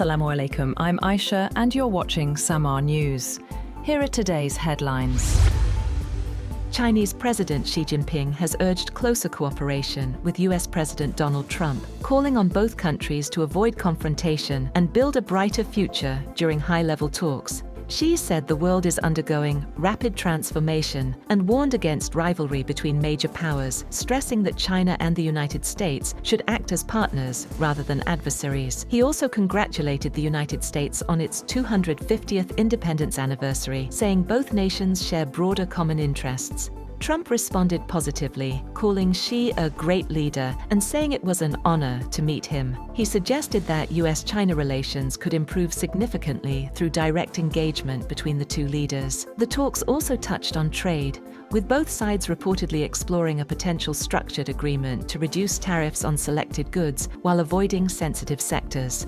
Assalamu alaikum, I'm Aisha and you're watching SAMAA News. Here are today's headlines. Chinese President Xi Jinping has urged closer cooperation with US President Donald Trump, calling on both countries to avoid confrontation and build a brighter future during high-level talks. Xi said the world is undergoing rapid transformation and warned against rivalry between major powers, stressing that China and the United States should act as partners rather than adversaries. He also congratulated the United States on its 250th independence anniversary, saying both nations share broader common interests. Trump responded positively, calling Xi a great leader and saying it was an honor to meet him. He suggested that US-China relations could improve significantly through direct engagement between the two leaders. The talks also touched on trade, with both sides reportedly exploring a potential structured agreement to reduce tariffs on selected goods while avoiding sensitive sectors.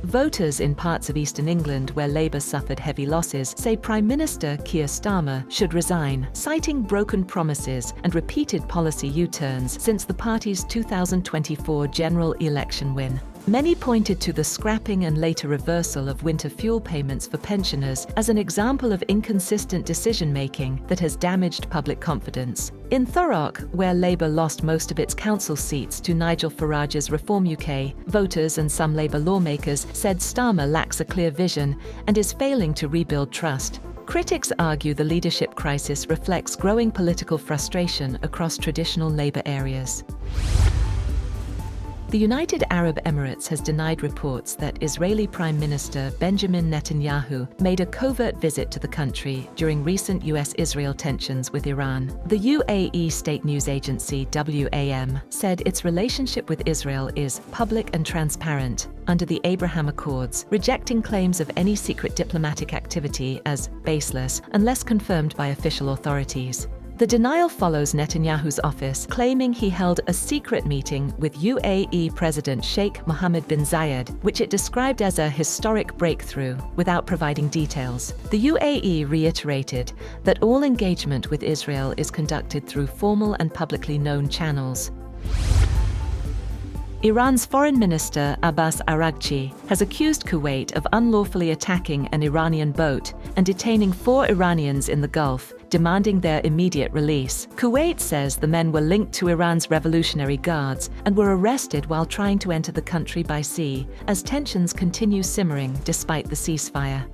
Voters in parts of eastern England where Labour suffered heavy losses say Prime Minister Keir Starmer should resign, citing broken promises and repeated policy U-turns since the party's 2024 general election win. Many pointed to the scrapping and later reversal of winter fuel payments for pensioners as an example of inconsistent decision-making that has damaged public confidence. In Thurrock, where Labour lost most of its council seats to Nigel Farage's Reform UK, voters and some Labour lawmakers said Starmer lacks a clear vision and is failing to rebuild trust. Critics argue the leadership crisis reflects growing political frustration across traditional Labour areas. The United Arab Emirates has denied reports that Israeli Prime Minister Benjamin Netanyahu made a covert visit to the country during recent US-Israel tensions with Iran. The UAE state news agency WAM said its relationship with Israel is public and transparent under the Abraham Accords, rejecting claims of any secret diplomatic activity as baseless unless confirmed by official authorities. The denial follows Netanyahu's office claiming he held a secret meeting with UAE President Sheikh Mohammed bin Zayed, which it described as a historic breakthrough, without providing details. The UAE reiterated that all engagement with Israel is conducted through formal and publicly known channels. Iran's Foreign Minister Abbas Araghchi has accused Kuwait of unlawfully attacking an Iranian boat and detaining 4 Iranians in the Gulf, demanding their immediate release. Kuwait says the men were linked to Iran's Revolutionary Guards and were arrested while trying to enter the country by sea, as tensions continue simmering despite the ceasefire.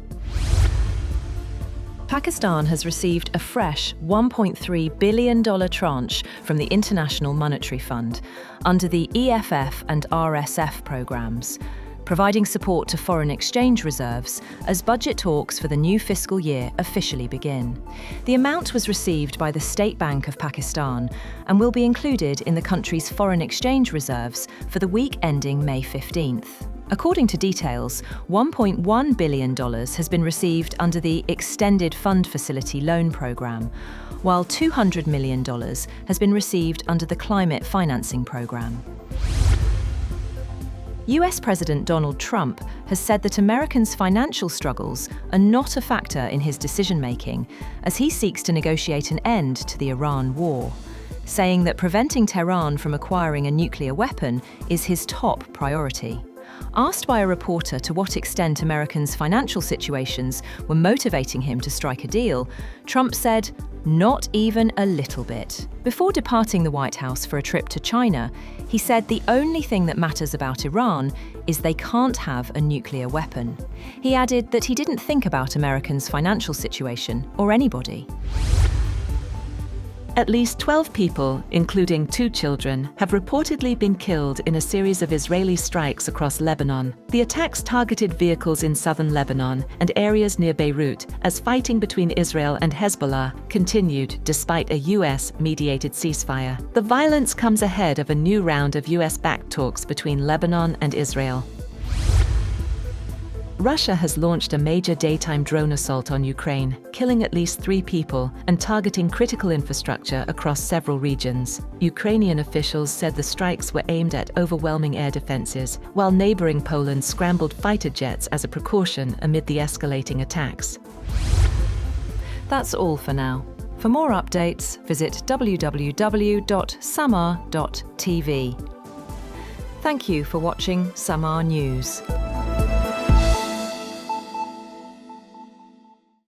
Pakistan has received a fresh $1.3 billion tranche from the International Monetary Fund under the EFF and RSF programs, providing support to foreign exchange reserves as budget talks for the new fiscal year officially begin. The amount was received by the State Bank of Pakistan and will be included in the country's foreign exchange reserves for the week ending May 15th. According to details, $1.1 billion has been received under the Extended Fund Facility Loan Programme, while $200 million has been received under the Climate Financing Programme. US President Donald Trump has said that Americans' financial struggles are not a factor in his decision-making as he seeks to negotiate an end to the Iran war, saying that preventing Tehran from acquiring a nuclear weapon is his top priority. Asked by a reporter to what extent Americans' financial situations were motivating him to strike a deal, Trump said, "Not even a little bit." Before departing the White House for a trip to China, he said the only thing that matters about Iran is they can't have a nuclear weapon. He added that he didn't think about Americans' financial situation or anybody. At least 12 people, including 2 children, have reportedly been killed in a series of Israeli strikes across Lebanon. The attacks targeted vehicles in southern Lebanon and areas near Beirut as fighting between Israel and Hezbollah continued despite a US-mediated ceasefire. The violence comes ahead of a new round of US-backed talks between Lebanon and Israel. Russia has launched a major daytime drone assault on Ukraine, killing at least 3 people and targeting critical infrastructure across several regions. Ukrainian officials said the strikes were aimed at overwhelming air defenses, while neighboring Poland scrambled fighter jets as a precaution amid the escalating attacks. That's all for now. For more updates, visit www.sammaa.tv. Thank you for watching SAMAA News.